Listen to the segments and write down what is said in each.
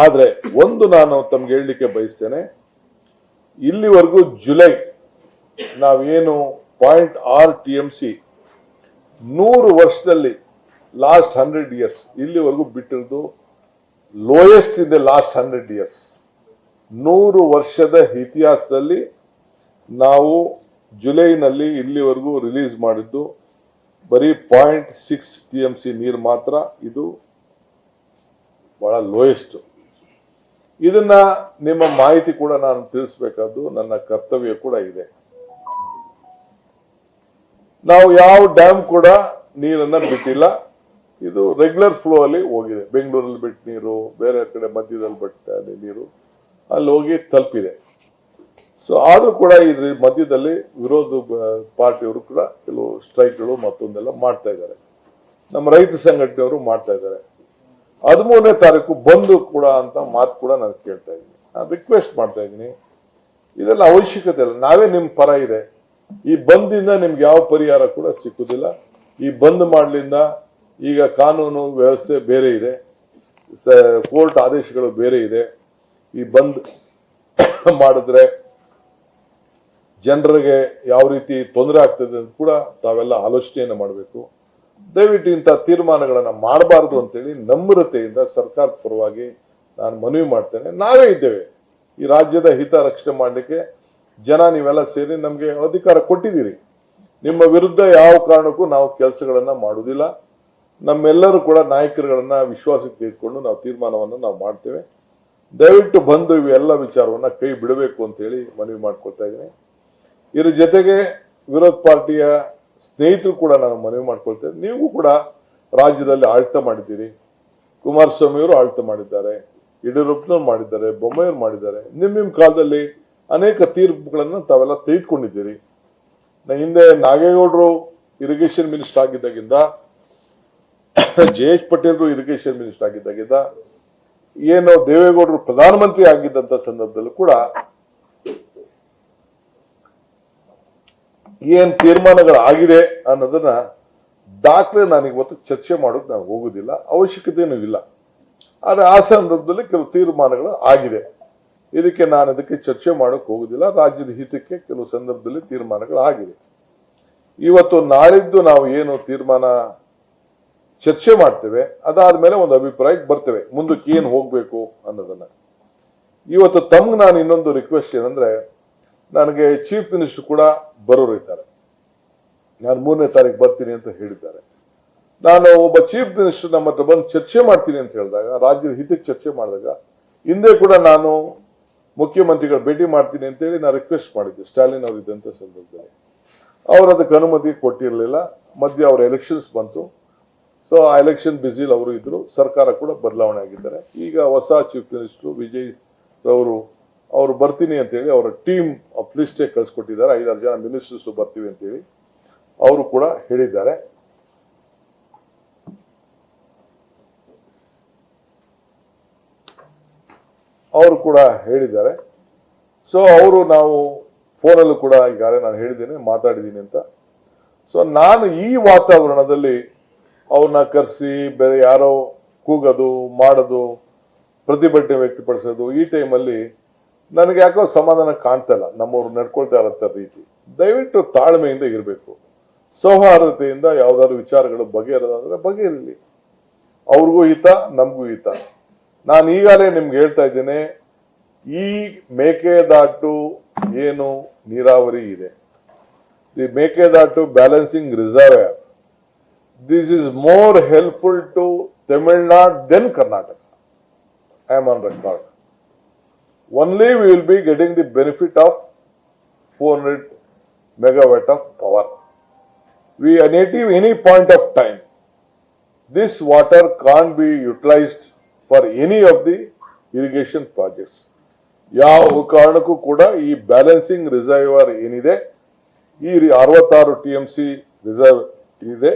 ಆದ್ರೆ ಒಂದು ನಾನು ತಮ್ಗೆ ಹೇಳಲಿಕ್ಕೆ ಬಯಸ್ತೇನೆ, ಇಲ್ಲಿವರೆಗೂ ಜುಲೈ ನಾವೇನು 0.6 TMC 100 ವರ್ಷದಲ್ಲಿ ಲಾಸ್ಟ್ 100 years ಇಲ್ಲಿವರೆಗೂ ಬಿಟ್ಟಿರೋದು lowest in the last 100 years. 100 ವರ್ಷದ ಇತಿಹಾಸದಲ್ಲಿ ನಾವು ಜುಲೈನಲ್ಲಿ ಇಲ್ಲಿವರೆಗೂ ರಿಲೀಸ್ ಮಾಡಿದ್ದು ಬರೀ 0.6 TMC ನೀರು ಮಾತ್ರ. ಇದು ಬಹಳ ಲೋಯೆಸ್ಟ್. ಇದನ್ನ ನಿಮ್ಮ ಮಾಹಿತಿ ಕೂಡ ನಾನು ತಿಳಿಸಬೇಕಾದ್ದು ನನ್ನ ಕರ್ತವ್ಯ ಕೂಡ ಇದೆ. ನಾವು ಯಾವ ಡ್ಯಾಮ್ ಕೂಡ ನೀರನ್ನ ಬಿಟ್ಟಿಲ್ಲ. ಇದು ರೆಗ್ಯುಲರ್ ಫ್ಲೋ ಅಲ್ಲಿ ಹೋಗಿದೆ. ಬೆಂಗಳೂರಲ್ಲಿ ಬಿಟ್ಟ ನೀರು, ಬೇರೆ ಕಡೆ ಮಧ್ಯದಲ್ಲಿ ಬಿಟ್ಟ ನೀರು ಅಲ್ಲಿ ಹೋಗಿ ತಲುಪಿದೆ. ಸೊ ಆದ್ರೂ ಕೂಡ ಇದ್ರ ಮಧ್ಯದಲ್ಲಿ ವಿರೋಧ ಪಾರ್ಟಿಯವರು ಕೂಡ ಕೆಲವು ಸ್ಟ್ರೈಕ್ಗಳು ಮತ್ತೊಂದೆಲ್ಲ ಮಾಡ್ತಾ ಇದ್ದಾರೆ. ನಮ್ಮ ರೈತ ಸಂಘಟನೆಯವರು ಮಾಡ್ತಾ ಇದ್ದಾರೆ. 13ನೇ ತಾರೀಕು ಬಂದು ಕೂಡ ಅಂತ ಮಾತು ಕೂಡ ನಾನು ಕೇಳ್ತಾ ಇದ್ದೀನಿ. ನಾನು ರಿಕ್ವೆಸ್ಟ್ ಮಾಡ್ತಾ ಇದ್ದೀನಿ, ಇದೆಲ್ಲ ಅವಶ್ಯಕತೆ ಇಲ್ಲ. ನಾವೇ ನಿಮ್ ಪರ ಇದೆ. ಈ ಬಂದಿಂದ ನಿಮ್ಗೆ ಯಾವ ಪರಿಹಾರ ಕೂಡ ಸಿಕ್ಕುದಿಲ್ಲ. ಈ ಬಂದ್ ಮಾಡ್ಲಿಂದ ಈಗ ಕಾನೂನು ವ್ಯವಸ್ಥೆ ಬೇರೆ ಇದೆ, ಕೋರ್ಟ್ ಆದೇಶಗಳು ಬೇರೆ ಇದೆ. ಈ ಬಂದ್ ಮಾಡಿದ್ರೆ ಜನರಿಗೆ ಯಾವ ರೀತಿ ತೊಂದರೆ ಆಗ್ತದೆ ಅಂತ ಕೂಡ ತಾವೆಲ್ಲ ಆಲೋಚನೆಯನ್ನು ಮಾಡಬೇಕು. ದಯವಿಟ್ಟು ಇಂಥ ತೀರ್ಮಾನಗಳನ್ನ ಮಾಡಬಾರದು ಅಂತೇಳಿ ನಮ್ರತೆಯಿಂದ ಸರ್ಕಾರದ ಪರವಾಗಿ ನಾನು ಮನವಿ ಮಾಡ್ತೇನೆ. ನಾವೇ ಇದ್ದೇವೆ ಈ ರಾಜ್ಯದ ಹಿತ ರಕ್ಷಣೆ ಮಾಡಲಿಕ್ಕೆ. ಜನ ನೀವೆಲ್ಲ ಸೇರಿ ನಮ್ಗೆ ಅಧಿಕಾರ ಕೊಟ್ಟಿದ್ದೀರಿ. ನಿಮ್ಮ ವಿರುದ್ಧ ಯಾವ ಕಾರಣಕ್ಕೂ ನಾವು ಕೆಲಸಗಳನ್ನ ಮಾಡುವುದಿಲ್ಲ. ನಮ್ಮೆಲ್ಲರೂ ಕೂಡ ನಾಯಕರುಗಳನ್ನ ವಿಶ್ವಾಸಕ್ಕೆ ತೆಗೆದುಕೊಂಡು ನಾವು ತೀರ್ಮಾನವನ್ನು ನಾವು ಮಾಡ್ತೇವೆ. ದಯವಿಟ್ಟು ಬಂದು ಇವೆಲ್ಲ ವಿಚಾರವನ್ನ ಕೈ ಬಿಡಬೇಕು ಅಂತ ಹೇಳಿ ಮನವಿ ಮಾಡ್ಕೊಳ್ತಾ ಇದ್ದೀನಿ. ಇದ್ರ ಜೊತೆಗೆ ವಿರೋಧ ಪಾರ್ಟಿಯ ಸ್ನೇಹಿತರು ಕೂಡ ನಾನು ಮನವಿ ಮಾಡ್ಕೊಳ್ತೇನೆ. ನೀವು ಕೂಡ ರಾಜ್ಯದಲ್ಲಿ ಆಡಳಿತ ಮಾಡಿದ್ದೀರಿ. ಕುಮಾರಸ್ವಾಮಿ ಅವರು ಆಡಳಿತ ಮಾಡಿದ್ದಾರೆ, ಯಡಿಯೂರಪ್ಪನವ್ರು ಮಾಡಿದ್ದಾರೆ, ಬೊಮ್ಮಾಯಿಯವರು ಮಾಡಿದ್ದಾರೆ. ನಿಮ್ಮ ಕಾಲದಲ್ಲಿ ಅನೇಕ ತೀರ್ಪುಗಳನ್ನ ತಾವೆಲ್ಲ ತೆಗೆದುಕೊಂಡಿದ್ದೀರಿ. ಹಿಂದೆ ನಾಗೇಗೌಡರು ಇರಿಗೇಷನ್ ಮಿನಿಸ್ಟರ್ ಆಗಿದ್ದಾಗಿಂದ, ಜಯೇಶ್ ಪಟೇಲ್ ಇರಿಗೇಷನ್ ಮಿನಿಸ್ಟರ್ ಆಗಿದ್ದಾಗಿಂದ, ಏನು ದೇವೇಗೌಡರು ಪ್ರಧಾನಮಂತ್ರಿ ಆಗಿದ್ದಂತ ಸಂದರ್ಭದಲ್ಲೂ ಕೂಡ ಏನ್ ತೀರ್ಮಾನಗಳಾಗಿದೆ ಅನ್ನೋದನ್ನ ದಾಖಲೆ ನಾನು ಇವತ್ತು ಚರ್ಚೆ ಮಾಡೋಕೆ ನಾನು ಹೋಗುದಿಲ್ಲ, ಅವಶ್ಯಕತೆಯೂ ಇಲ್ಲ. ಆದ್ರೆ ಆ ಸಂದರ್ಭದಲ್ಲಿ ಕೆಲವು ತೀರ್ಮಾನಗಳು ಆಗಿದೆ. ಇದಕ್ಕೆ ನಾನು ಚರ್ಚೆ ಮಾಡೋಕೆ ಹೋಗುದಿಲ್ಲ. ರಾಜ್ಯದ ಹಿತಕ್ಕೆ ಕೆಲವು ಸಂದರ್ಭದಲ್ಲಿ ತೀರ್ಮಾನಗಳು ಆಗಿದೆ. ಇವತ್ತು ನಾಳಿದ್ದು ನಾವು ಏನು ತೀರ್ಮಾನ ಚರ್ಚೆ ಮಾಡ್ತೇವೆ, ಅದಾದ್ಮೇಲೆ ಒಂದು ಅಭಿಪ್ರಾಯಕ್ಕೆ ಬರ್ತೇವೆ ಮುಂದಕ್ಕೆ ಏನ್ ಹೋಗ್ಬೇಕು ಅನ್ನೋದನ್ನ. ಇವತ್ತು ತಮ್ಗೆ ನಾನು ಇನ್ನೊಂದು ರಿಕ್ವೆಸ್ಟ್ ಏನಂದ್ರೆ, ನನಗೆ ಚೀಫ್ ಮಿನಿಸ್ಟರ್ ಕೂಡ ಬರೋರು ಇದ್ದಾರೆ. ನಾನು 3ನೇ ತಾರೀಕು ಬರ್ತೀನಿ ಅಂತ ಹೇಳಿದ್ದಾರೆ. ನಾನು ಒಬ್ಬ ಚೀಫ್ ಮಿನಿಸ್ಟರ್ ನಮ್ಮ ಹತ್ರ ಬಂದು ಚರ್ಚೆ ಮಾಡ್ತೀನಿ ಅಂತ ಹೇಳಿದಾಗ, ರಾಜ್ಯದ ಹಿತಕ್ಕೆ ಚರ್ಚೆ ಮಾಡಿದಾಗ, ಹಿಂದೆ ಕೂಡ ನಾನು ಮುಖ್ಯಮಂತ್ರಿಗಳು ಭೇಟಿ ಮಾಡ್ತೀನಿ ಅಂತೇಳಿ ನಾನು ರಿಕ್ವೆಸ್ಟ್ ಮಾಡಿದ್ದೆ ಸ್ಟಾಲಿನ್ ಅವರು ಇದ್ದಂತ ಸಂದರ್ಭದಲ್ಲಿ. ಅವರು ಅದಕ್ಕೆ ಅನುಮತಿ ಕೊಟ್ಟಿರಲಿಲ್ಲ. ಮಧ್ಯೆ ಅವರ ಎಲೆಕ್ಷನ್ಸ್ ಬಂತು. ಸೊ ಆ ಎಲೆಕ್ಷನ್ ಬಿಸಿಲ್ ಅವರು ಇದ್ರು. ಸರ್ಕಾರ ಕೂಡ ಬದಲಾವಣೆ ಆಗಿದ್ದಾರೆ. ಈಗ ಹೊಸ ಚೀಫ್ ಮಿನಿಸ್ಟರ್ ವಿಜಯ್ ಅವರು ಬರ್ತೀನಿ ಅಂತೇಳಿ ಅವರ ಟೀಮ್ ಆಫ್ ಲಿಸ್ಟೇ ಕಳ್ಸಿಕೊಟ್ಟಿದ್ದಾರೆ. 5-6 ಜನ ಮಿನಿಸ್ಟರ್ಸ್ ಬರ್ತೀವಿ ಅಂತೇಳಿ ಅವರು ಕೂಡ ಹೇಳಿದ್ದಾರೆ. ಸೊ ಅವರು ನಾವು ಫೋನಲ್ಲೂ ಕೂಡ ಈಗಾಗಲೇ ನಾನು ಹೇಳಿದ್ದೇನೆ, ಮಾತಾಡಿದ್ದೀನಿ ಅಂತ. ಸೊ ನಾನು ಈ ವಾತಾವರಣದಲ್ಲಿ ಅವ್ರನ್ನ ಕರೆಸಿ ಬೇರೆ ಯಾರೋ ಕೂಗೋದು ಮಾಡೋದು, ಪ್ರತಿಭಟನೆ ವ್ಯಕ್ತಪಡಿಸೋದು, ಈ ಟೈಮಲ್ಲಿ ನನಗೆ ಯಾಕೋ ಸಮಾಧಾನ ಕಾಣ್ತಾ ಇಲ್ಲ. ನಮ್ಮವ್ರು ನಡ್ಕೊಳ್ತಾ ಇರತ್ತ ರೀತಿ. ದಯವಿಟ್ಟು ತಾಳ್ಮೆಯಿಂದ ಇರಬೇಕು. ಸೌಹಾರ್ದತೆಯಿಂದ ಯಾವ್ದಾದ್ರು ವಿಚಾರಗಳು ಬಗೆಹರದಾದ್ರೆ ಬಗೆಹರಿಲಿ. ಅವ್ರಿಗೂ ಹಿತ, ನಮಗೂ ಹಿತ. ನಾನು ಈಗಾಗಲೇ ನಿಮ್ಗೆ ಹೇಳ್ತಾ ಇದ್ದೇನೆ, ಈ ಮೇಕೆದಾಟು ಏನು ನೀರಾವರಿ ಇದೆ, the Mekedatu balancing reservoir, this is more helpful to Tamil Nadu than Karnataka. I am on record. Only we will be getting the benefit of 400 megawatt of power. We are native any point of time. This water can't be utilized for any of the irrigation projects. ಯಾವ ಕಾರಣಕ್ಕೂ ಕೂಡ ಈ balancing reservoir ಏನಿದೆ, ಈ 66 TMC reserve ಇದೆ,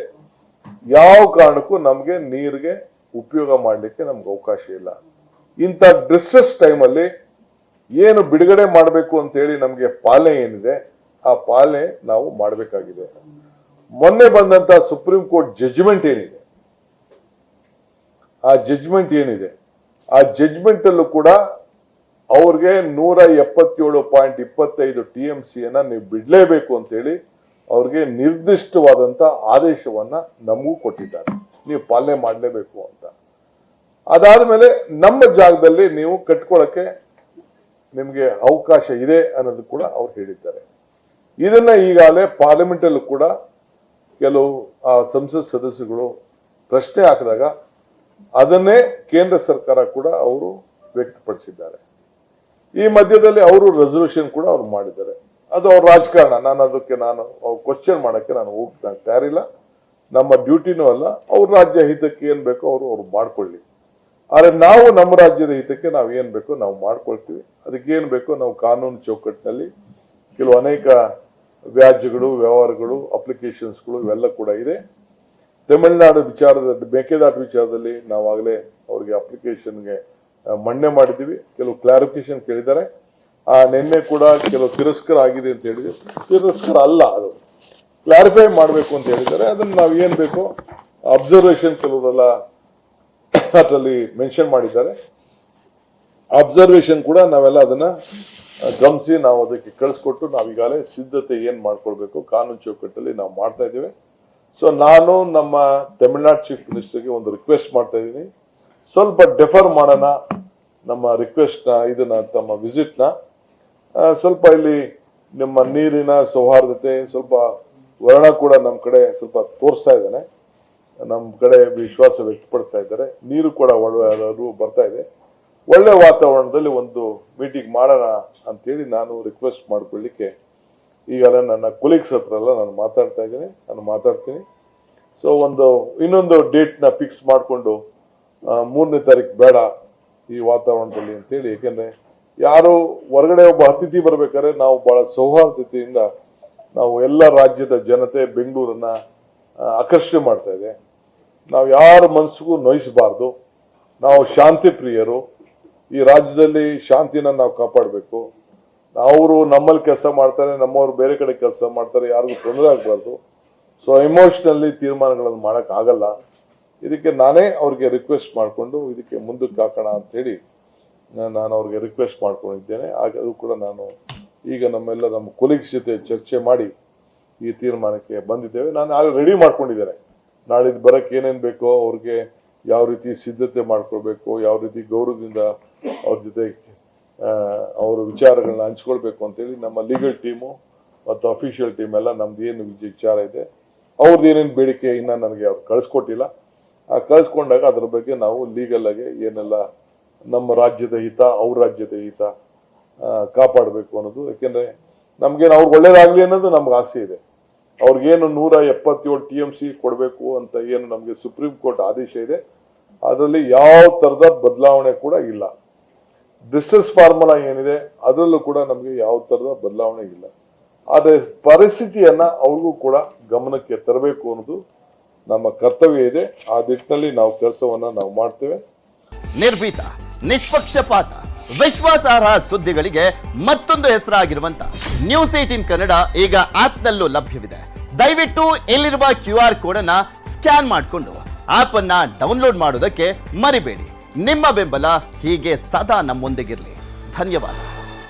ಯಾವ ಕಾರಣಕ್ಕೂ ನಮ್ಗೆ ನೀರಿಗೆ ಉಪಯೋಗ ಮಾಡಲಿಕ್ಕೆ ನಮ್ಗೆ ಅವಕಾಶ ಇಲ್ಲ. ಇಂಥ ಡಿಸ್ಟ್ರೆಸ್ ಟೈಮಲ್ಲಿ ಏನು ಬಿಡುಗಡೆ ಮಾಡಬೇಕು ಅಂತ ಹೇಳಿ ನಮ್ಗೆ ಪಾಲನೆ ಏನಿದೆ, ಆ ಪಾಲನೆ ನಾವು ಮಾಡಬೇಕಾಗಿದೆ. ಮೊನ್ನೆ ಬಂದಂತ ಸುಪ್ರೀಂ ಕೋರ್ಟ್ ಜಡ್ಜ್ಮೆಂಟ್ ಏನಿದೆ, ಆ ಜಡ್ಜ್ಮೆಂಟ್ ಏನಿದೆ ಆ ಜಡ್ಜ್ಮೆಂಟ್ ಅಲ್ಲೂ ಕೂಡ ಅವ್ರಿಗೆ 177.25 TMC ನೀವು ಬಿಡ್ಲೇಬೇಕು ಅಂತೇಳಿ ಅವ್ರಿಗೆ ನಿರ್ದಿಷ್ಟವಾದಂತ ಆದೇಶವನ್ನ ನಮಗೂ ಕೊಟ್ಟಿದ್ದಾರೆ, ನೀವು ಪಾಲನೆ ಮಾಡಲೇಬೇಕು ಅಂತ. ಅದಾದ್ಮೇಲೆ ನಮ್ಮ ಜಾಗದಲ್ಲಿ ನೀವು ಕಟ್ಕೊಳಕ್ಕೆ ನಿಮ್ಗೆ ಅವಕಾಶ ಇದೆ ಅನ್ನೋದು ಕೂಡ ಅವ್ರು ಹೇಳಿದ್ದಾರೆ. ಇದನ್ನ ಈಗಾಗಲೇ ಪಾರ್ಲಿಮೆಂಟ್ ಅಲ್ಲೂ ಕೂಡ ಕೆಲವು ಸಂಸತ್ ಸದಸ್ಯಗಳು ಪ್ರಶ್ನೆ ಹಾಕಿದಾಗ ಅದನ್ನೇ ಕೇಂದ್ರ ಸರ್ಕಾರ ಕೂಡ ಅವರು ವ್ಯಕ್ತಪಡಿಸಿದ್ದಾರೆ. ಈ ಮಧ್ಯದಲ್ಲಿ ಅವರು ರೆಸಲ್ಯೂಷನ್ ಕೂಡ ಅವ್ರು ಮಾಡಿದ್ದಾರೆ. ಅದು ಅವ್ರ ರಾಜಕಾರಣ, ಅದಕ್ಕೆ ನಾನು ಕ್ವಶನ್ ಮಾಡಕ್ಕೆ ನಾನು ತಯಾರಿಲ್ಲ, ನಮ್ಮ ಡ್ಯೂಟಿನೂ ಅಲ್ಲ. ಅವ್ರ ರಾಜ್ಯ ಹಿತಕ್ಕೆ ಏನ್ ಬೇಕೋ ಅವ್ರು ಮಾಡ್ಕೊಳ್ಳಿ. ಆದ್ರೆ ನಾವು ನಮ್ಮ ರಾಜ್ಯದ ಹಿತಕ್ಕೆ ನಾವು ಏನ್ ಬೇಕೋ ನಾವು ಮಾಡ್ಕೊಳ್ತೀವಿ. ಅದಕ್ಕೆ ಏನ್ ಬೇಕೋ ನಾವು ಕಾನೂನು ಚೌಕಟ್ಟಿನಲ್ಲಿ ಕೆಲವು ಅನೇಕ ವ್ಯಾಜ್ಯಗಳು, ವ್ಯವಹಾರಗಳು, ಅಪ್ಲಿಕೇಶನ್ಸ್ಗಳು ಇವೆಲ್ಲ ಕೂಡ ಇದೆ. ತಮಿಳುನಾಡು ವಿಚಾರದ ಮೇಕೆದಾಟು ವಿಚಾರದಲ್ಲಿ ನಾವಾಗಲೇ ಅವ್ರಿಗೆ ಅಪ್ಲಿಕೇಶನ್ಗೆ ಮಣ್ಣೆ ಮಾಡಿದ್ದೀವಿ. ಕೆಲವು ಕ್ಲಾರಿಫಿಕೇಶನ್ ಕೇಳಿದ್ದಾರೆ. ನಿನ್ನೆ ಕೂಡ ಕೆಲವು ತಿರಸ್ಕಾರ ಆಗಿದೆ ಅಂತ ಹೇಳಿದ್ರೆ ತಿರಸ್ಕಾರ ಅಲ್ಲ, ಅದು ಕ್ಲಾರಿಫೈ ಮಾಡಬೇಕು ಅಂತ ಹೇಳಿದ್ದಾರೆ. ಅದನ್ನ ನಾವು ಏನ್ ಬೇಕೋ ಅಬ್ಸರ್ವೇಷನ್ ಕೆಲವರೆಲ್ಲ ಅದರಲ್ಲಿ ಮೆನ್ಷನ್ ಮಾಡಿದ್ದಾರೆ. ಅಬ್ಸರ್ವೇಷನ್ ಕೂಡ ನಾವೆಲ್ಲ ಅದನ್ನ ಗಮನಿಸಿ ನಾವು ಅದಕ್ಕೆ ಕಳಿಸ್ಕೊಟ್ಟು ನಾವೀಗಾಗಲೇ ಸಿದ್ಧತೆ ಏನ್ ಮಾಡ್ಕೊಳ್ಬೇಕು ಕಾನೂನು ಚೌಕಟ್ಟಲ್ಲಿ ನಾವು ಮಾಡ್ತಾ ಇದ್ದೇವೆ. ಸೊ ನಾನು ನಮ್ಮ ತಮಿಳುನಾಡು ಚೀಫ್ ಮಿನಿಸ್ಟರ್ಗೆ ಒಂದು ರಿಕ್ವೆಸ್ಟ್ ಮಾಡ್ತಾ ಇದ್ದೀನಿ, ಸ್ವಲ್ಪ ಡೆಫರ್ ಮಾಡೋಣ ನಮ್ಮ ರಿಕ್ವೆಸ್ಟ್ ನ, ಇದನ್ನ ತಮ್ಮ ವಿಸಿಟ್ ನ. ಸ್ವಲ್ಪ ಇಲ್ಲಿ ನಿಮ್ಮ ನೀರಿನ ಸೌಹಾರ್ದತೆ ಸ್ವಲ್ಪ ವರ್ಣ ಕೂಡ ನಮ್ಮ ಕಡೆ ಸ್ವಲ್ಪ ತೋರಿಸ್ತಾ ಇದ್ದಾನೆ, ನಮ್ಮ ಕಡೆ ವಿಶ್ವಾಸ ವ್ಯಕ್ತಪಡಿಸ್ತಾ ಇದ್ದಾರೆ. ನೀರು ಕೂಡ ಒಳ್ಳೆ ಬರ್ತಾ ಇದೆ. ಒಳ್ಳೆ ವಾತಾವರಣದಲ್ಲಿ ಒಂದು ಮೀಟಿಂಗ್ ಮಾಡೋಣ ಅಂತೇಳಿ ನಾನು ರಿಕ್ವೆಸ್ಟ್ ಮಾಡ್ಕೊಳ್ಳಿಕ್ಕೆ ಈಗಾಗಲೇ ನನ್ನ ಕೊಲೀಗ್ಸ್ ಹತ್ರ ಎಲ್ಲ ನಾನು ಮಾತಾಡ್ತಾ ಇದ್ದೀನಿ, ನಾನು ಮಾತಾಡ್ತೀನಿ. ಸೊ ಇನ್ನೊಂದು ಡೇಟ್ ನ ಫಿಕ್ಸ್ ಮಾಡಿಕೊಂಡು 3ನೇ ತಾರೀಕು ಬೇಡ ಈ ವಾತಾವರಣದಲ್ಲಿ ಅಂತೇಳಿ. ಯಾಕೆಂದ್ರೆ ಯಾರು ಹೊರಗಡೆ ಒಬ್ಬ ಅತಿಥಿ ಬರ್ಬೇಕಾದ್ರೆ ನಾವು ಬಹಳ ಸೌಹಾರ್ದತೆಯಿಂದ ನಾವು ಎಲ್ಲ ರಾಜ್ಯದ ಜನತೆ ಬೆಂಗಳೂರನ್ನ ಆಕರ್ಷಣೆ ಮಾಡ್ತಾ ಇದೆ. ನಾವು ಯಾರ ಮನಸ್ಸಿಗೂ ನೋಯಿಸಬಾರ್ದು. ನಾವು ಶಾಂತಿ ಪ್ರಿಯರು. ಈ ರಾಜ್ಯದಲ್ಲಿ ಶಾಂತಿನ ನಾವು ಕಾಪಾಡಬೇಕು. ಅವರು ನಮ್ಮಲ್ಲಿ ಕೆಲಸ ಮಾಡ್ತಾರೆ, ನಮ್ಮವ್ರು ಬೇರೆ ಕಡೆ ಕೆಲಸ ಮಾಡ್ತಾರೆ, ಯಾರಿಗೂ ತೊಂದರೆ ಆಗಬಾರ್ದು. ಸೊ ಎಮೋಷನಲ್ಲಿ ತೀರ್ಮಾನಗಳನ್ನು ಮಾಡಕ್ ಆಗಲ್ಲ. ಇದಕ್ಕೆ ನಾನೇ ಅವ್ರಿಗೆ ರಿಕ್ವೆಸ್ಟ್ ಮಾಡಿಕೊಂಡು ಇದಕ್ಕೆ ಮುಂದಕ್ಕೆ ಹಾಕೋಣ ಅಂತ ಹೇಳಿ ನಾನು ಅವ್ರಿಗೆ ರಿಕ್ವೆಸ್ಟ್ ಮಾಡ್ಕೊಂಡಿದ್ದೇನೆ. ಅದು ಕೂಡ ನಾನು ಈಗ ನಮ್ಮ ಕೊಲೀಗ್ಸ್ ಜೊತೆ ಚರ್ಚೆ ಮಾಡಿ ಈ ತೀರ್ಮಾನಕ್ಕೆ ಬಂದಿದ್ದೇವೆ. ನಾನು ಆಗ ರೆಡಿ ಮಾಡ್ಕೊಂಡಿದ್ದೇನೆ. ನಾಳಿದ್ದು ಬರಕ್ಕೆ ಏನೇನ್ ಬೇಕೋ ಅವ್ರಿಗೆ ಯಾವ ರೀತಿ ಸಿದ್ಧತೆ ಮಾಡ್ಕೊಳ್ಬೇಕು, ಯಾವ ರೀತಿ ಗೌರವದಿಂದ ಅವ್ರ ಜೊತೆ ಅವ್ರ ವಿಚಾರಗಳನ್ನ ಹಂಚ್ಕೊಳ್ಬೇಕು ಅಂತೇಳಿ ನಮ್ಮ ಲೀಗಲ್ ಟೀಮು ಮತ್ತು ಅಫಿಷಿಯಲ್ ಟೀಮ್ ಎಲ್ಲ ನಮ್ದು ಏನು ವಿಚಾರ ಇದೆ ಅವ್ರದ್ದು ಏನೇನು ಬೇಡಿಕೆ ಇನ್ನ ನನಗೆ ಅವ್ರು ಕಳಿಸ್ಕೊಟ್ಟಿಲ್ಲ. ಕಳಿಸ್ಕೊಂಡಾಗ ಅದ್ರ ಬಗ್ಗೆ ನಾವು ಲೀಗಲ್ ಆಗಿ ಏನೆಲ್ಲ ನಮ್ಮ ರಾಜ್ಯದ ಹಿತ, ಅವ್ರ ರಾಜ್ಯದ ಹಿತ ಕಾಪಾಡಬೇಕು ಅನ್ನೋದು. ಯಾಕೆಂದ್ರೆ ನಮ್ಗೇನು ಅವ್ರಿಗೆ ಒಳ್ಳೇದಾಗ್ಲಿ ಅನ್ನೋದು ನಮ್ಗೆ ಆಸೆ ಇದೆ. ಅವ್ರಿಗೇನು 177 TMC ಕೊಡಬೇಕು ಅಂತ ಏನು ನಮಗೆ ಸುಪ್ರೀಂ ಕೋರ್ಟ್ ಆದೇಶ ಇದೆ, ಅದರಲ್ಲಿ ಯಾವ ತರದ ಬದಲಾವಣೆ ಕೂಡ ಇಲ್ಲ. ಡಿಸ್ಟೆನ್ಸ್ ಫಾರ್ಮುಲಾ ಏನಿದೆ ಅದರಲ್ಲೂ ಕೂಡ ನಮಗೆ ಯಾವ ತರದ ಬದಲಾವಣೆ ಇಲ್ಲ. ಆದ್ರೆ ಪರಿಸ್ಥಿತಿಯನ್ನ ಅವ್ರಿಗೂ ಕೂಡ ಗಮನಕ್ಕೆ ತರಬೇಕು ಅನ್ನೋದು ನಮ್ಮ ಕರ್ತವ್ಯ ಇದೆ. ಆ ನಿಟ್ಟಿನಲ್ಲಿ ನಾವು ಕೆಲಸವನ್ನ ನಾವು ಮಾಡ್ತೇವೆ. ನಿರ್ಭೀತ, ನಿಷ್ಪಕ್ಷಪಾತ, ವಿಶ್ವಾಸಾರ್ಹ ಸುದ್ದಿಗಳಿಗೆ ಮತ್ತೊಂದು ಹೆಸರಾಗಿರುವಂತ ನ್ಯೂಸ್ 18 ಕನ್ನಡ ಈಗ ಆಪ್ನಲ್ಲೂ ಲಭ್ಯವಿದೆ. ದಯವಿಟ್ಟು ಇಲ್ಲಿರುವ QR ಕೋಡ್ ಅನ್ನ ಸ್ಕ್ಯಾನ್ ಮಾಡಿಕೊಂಡು ಆಪ್ ಅನ್ನ ಡೌನ್ಲೋಡ್ ಮಾಡೋದಕ್ಕೆ ಮರಿಬೇಡಿ. ನಿಮ್ಮ ಬೆಂಬಲ ಹೀಗೆ ಸದಾ ನಮ್ಮೊಂದಿಗಿರಲಿ. ಧನ್ಯವಾದ.